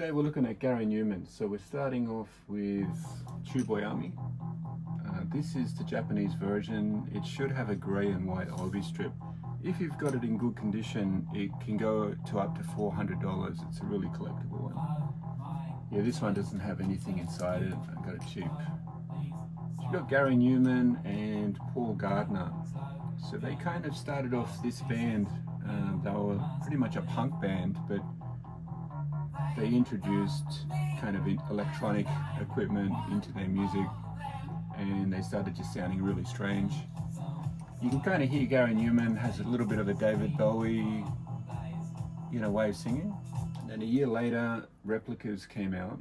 Today we're looking at Gary Numan. So we're starting off with Tubeway Army. This is the Japanese version. It should have a grey and white obi strip. If you've got it in good condition, it can go to up to $400. It's a really collectible one. Yeah, this one doesn't have anything inside it. I got it cheap. You've got Gary Numan and Paul Gardiner. So they kind of started off this band. They were pretty much a punk band, but they introduced kind of electronic equipment into their music, and they started just sounding really strange. You can kind of hear Gary Numan has a little bit of a David Bowie, way of singing. And then a year later, Replicas came out.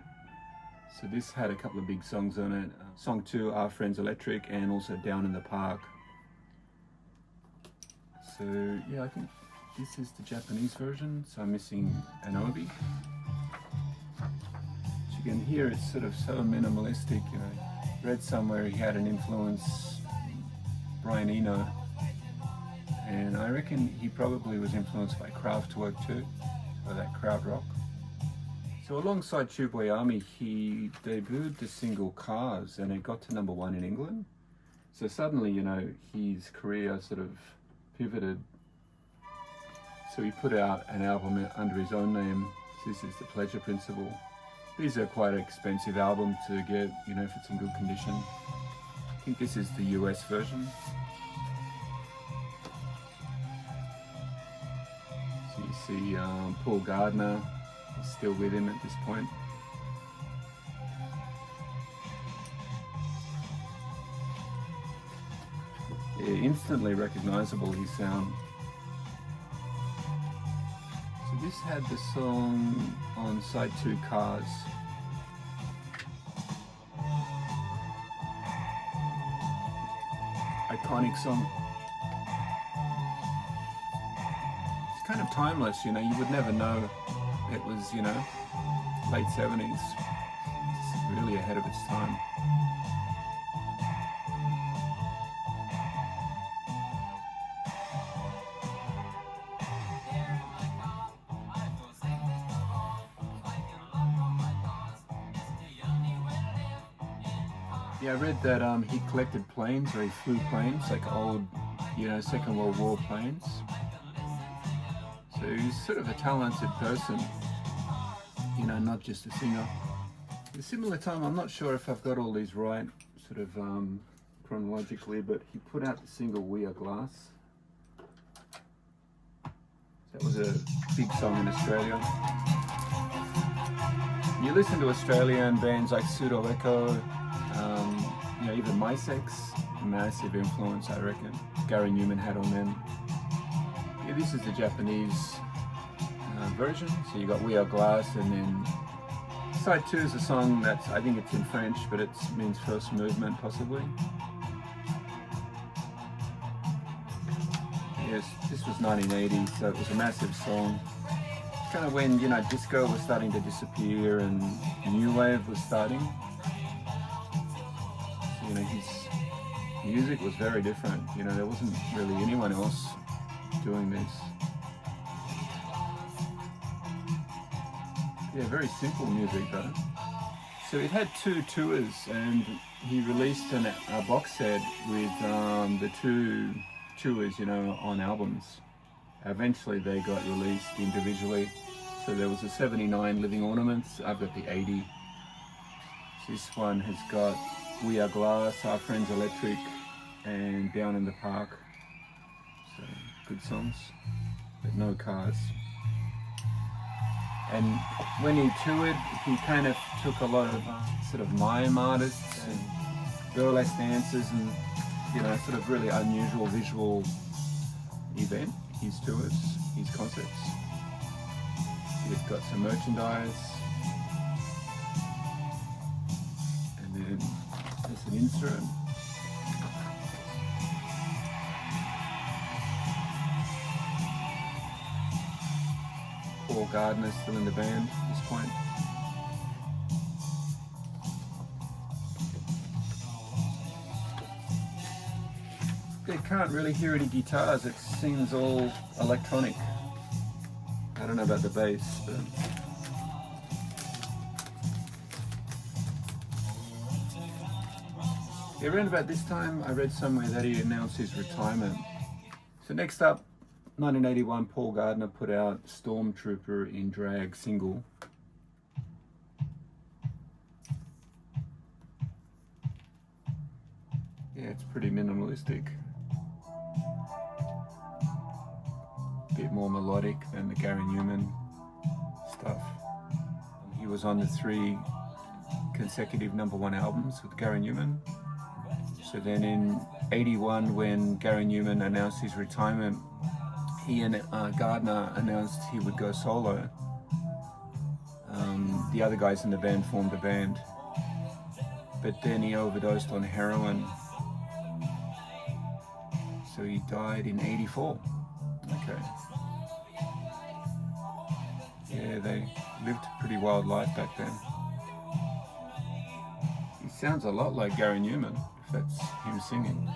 So this had a couple of big songs on it. Song 2, Our Friends Electric, and also Down in the Park. So yeah, I think this is the Japanese version. So I'm missing an obi. As you can hear, it's sort of so minimalistic. Read somewhere he had an influence, Brian Eno, and I reckon he probably was influenced by Kraftwerk too, or that crowd rock. So alongside Tubeway Army, he debuted the single Cars, and it got to #1 in England. So suddenly, his career sort of pivoted. So he put out an album under his own name. This is The Pleasure Principle. These are quite an expensive album to get, if it's in good condition. I think this is the US version. So you see Paul Gardiner is still with him at this point. Yeah, instantly recognizable, his sound. So this had the song on side 2, Cars. Iconic song. It's kind of timeless, you would never know it was, late 70s. It's really ahead of its time. Yeah, I read that he collected planes, or he flew planes, like old, Second World War planes. So he's sort of a talented person, not just a singer. At a similar time, I'm not sure if I've got all these right, sort of chronologically, but he put out the single We Are Glass. That was a big song in Australia. You listen to Australian bands like Pseudo Echo, even My Sex, massive influence, I reckon, Gary Numan had on them. Yeah, this is the Japanese version. So you got We Are Glass, and then side 2 is a song that's, I think it's in French, but it means first movement, possibly. Yes, this was 1980, so it was a massive song. Kind of when, disco was starting to disappear and new wave was starting. His music was very different. There wasn't really anyone else doing this. Yeah, very simple music though. So it had 2 tours, and he released a box set with the 2 tours, on albums. Eventually they got released individually. So there was a 79 Living Ornaments. I've got the 80. So this one has got We Are Glass, Our Friends Electric, and Down in the Park. So good songs, but no Cars. And when he toured, he kind of took a lot of sort of mime artists and burlesque dancers and, sort of really unusual visual event, his tours, his concerts. He's got some merchandise. And then there's an insert. Paul Gardiner still in the band at this point. You can't really hear any guitars, it seems all electronic. I don't know about the bass, but Yeah, around about this time, I read somewhere that he announced his retirement. So next up, 1981, Paul Gardiner put out Stormtrooper in Drag single. Yeah, it's pretty minimalistic. A bit more melodic than the Gary Numan stuff. He was on the 3 consecutive #1 albums with Gary Numan. So then in 81, when Gary Numan announced his retirement, he and Gardiner announced he would go solo. The other guys in the band formed a band, but then he overdosed on heroin. So he died in 84. Okay. Yeah, they lived a pretty wild life back then. He sounds a lot like Gary Numan, if that's him singing.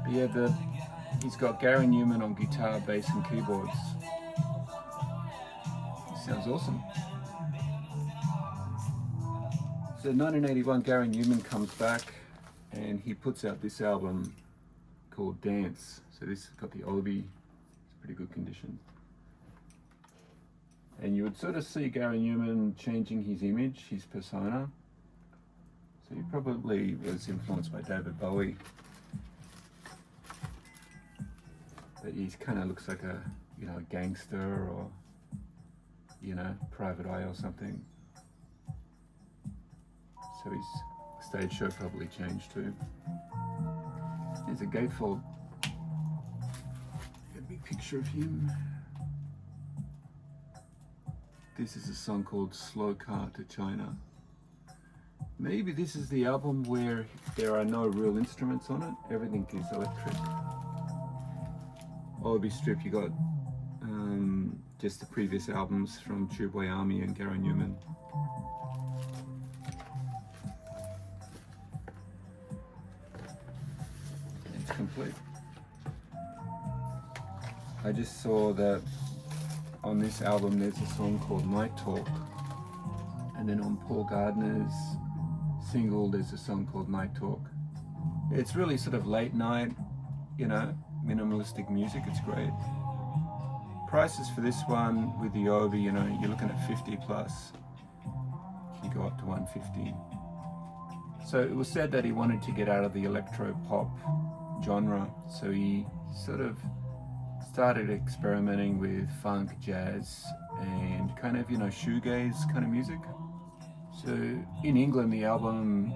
But yeah, he's got Gary Numan on guitar, bass and keyboards. Sounds awesome. So 1981, Gary Numan comes back and he puts out this album called Dance. So this has got the Obi, it's pretty good condition. And you would sort of see Gary Numan changing his image, his persona. So he probably was influenced by David Bowie. But he kind of looks like a, a gangster or, Private Eye or something. So his stage show probably changed too. There's a gatefold. Got a big picture of him. This is a song called Slow Car to China. Maybe this is the album where there are no real instruments on it. Everything is electric. Obi strip, you got just the previous albums from Tubeway Army and Gary Numan. It's complete. I just saw that on this album there's a song called Night Talk, and then on Paul Gardiner's single there's a song called Night Talk. It's really sort of late night, minimalistic music. It's great. Prices for this one with the Obi, you're looking at 50 plus. You go up to 150. So it was said that he wanted to get out of the electro pop genre, so he sort of started experimenting with funk, jazz, and kind of, shoegaze kind of music. So in England, the album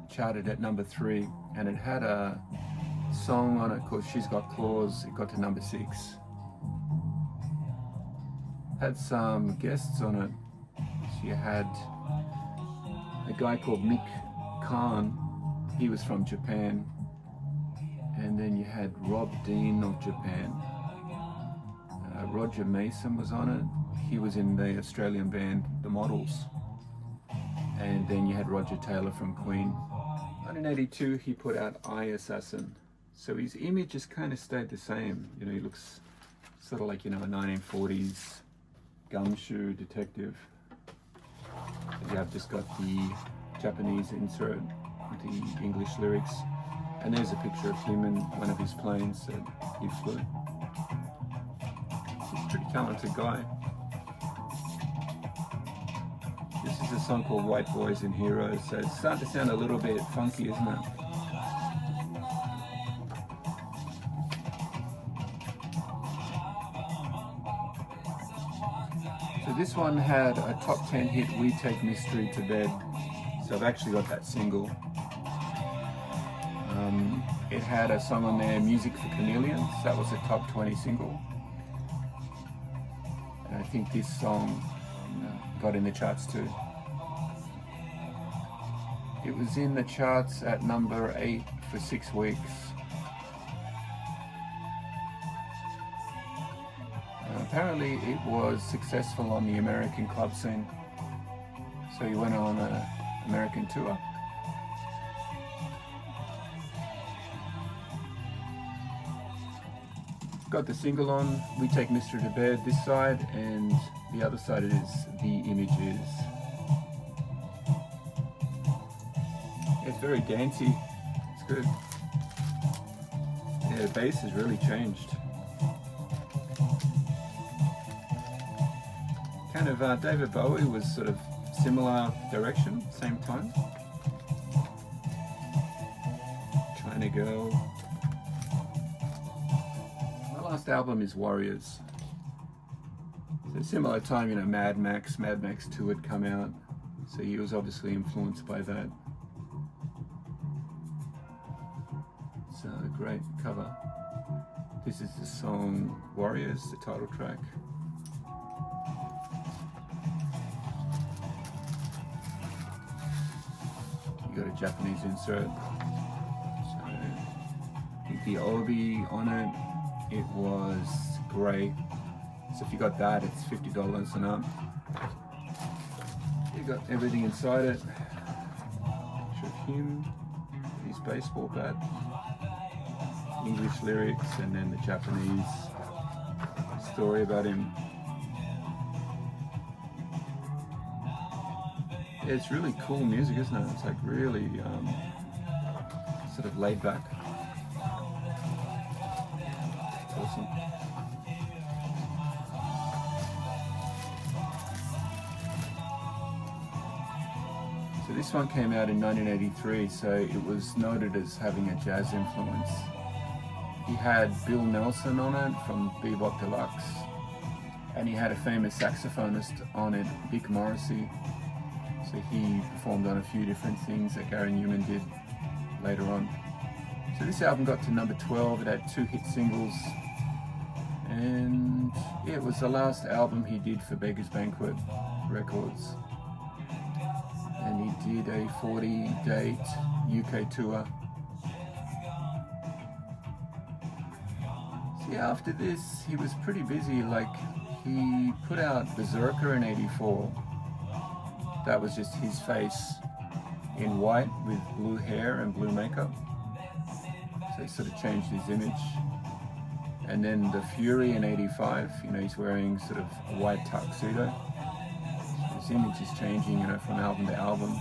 charted at #3, and it had a song on it called She's Got Claws. It got to #6. Had some guests on it. So you had a guy called Mick Khan. He was from Japan. And then you had Rob Dean of Japan. Roger Mason was on it. He was in the Australian band The Models. And then you had Roger Taylor from Queen. 1982, he put out I Assassin. So his image just kind of stayed the same. He looks sort of like, a 1940s gumshoe detective. You have just got the Japanese insert with the English lyrics. And there's a picture of him in one of his planes that he flew. He's a pretty talented guy. This is a song called White Boys and Heroes, so it's starting to sound a little bit funky, isn't it? So this one had a top 10 hit, We Take Mystery to Bed. So I've actually got that single. It had a song on there, Music for Chameleons. That was a top 20 single. And I think this song got in the charts too. It was in the charts at #8 for 6 weeks. Apparently it was successful on the American club scene. So he went on an American tour. Got the single on, We Take Mystery to Bed, this side, and the other side is the images. It's very dancey. It's good. Yeah, the bass has really changed. Kind of David Bowie was sort of similar direction, same time. China Girl. My last album is Warriors. So similar time, you know, Mad Max 2 had come out. So he was obviously influenced by that. So great cover. This is the song Warriors, the title track. You got a Japanese insert. So I think the obi on it was grey. So if you got that, it's $50 and up. You got everything inside it. Picture of him, his baseball bat, English lyrics, and then the Japanese story about him. Yeah, it's really cool music, isn't it? It's like really sort of laid back. It's awesome. So this one came out in 1983, so it was noted as having a jazz influence. He had Bill Nelson on it from Bebop Deluxe, and he had a famous saxophonist on it, Vic Morrissey. So he performed on a few different things that Gary Numan did later on. So this album got to number 12, it had 2 hit singles, and yeah, it was the last album he did for Beggars Banquet Records. And he did a 40-date UK tour. So yeah, after this, he was pretty busy. Like, he put out Berserker in '84. That was just his face in white with blue hair and blue makeup. So he sort of changed his image. And then The Fury in '85, you know, he's wearing sort of a white tuxedo. His image is changing, you know, from album to album.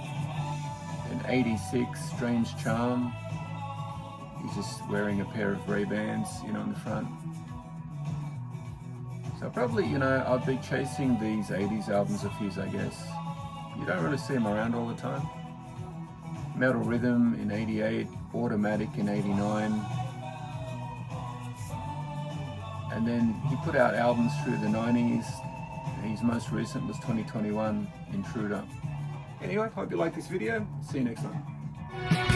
In '86, Strange Charm, he's just wearing a pair of Ray-Bans, you know, in the front. So probably, you know, I'll be chasing these 80s albums of his, I guess. You don't really see him around all the time. Metal Rhythm in '88, Automatic in '89. And then he put out albums through the 90s. His most recent was 2021, Intruder. Anyway, hope you like this video. See you next time.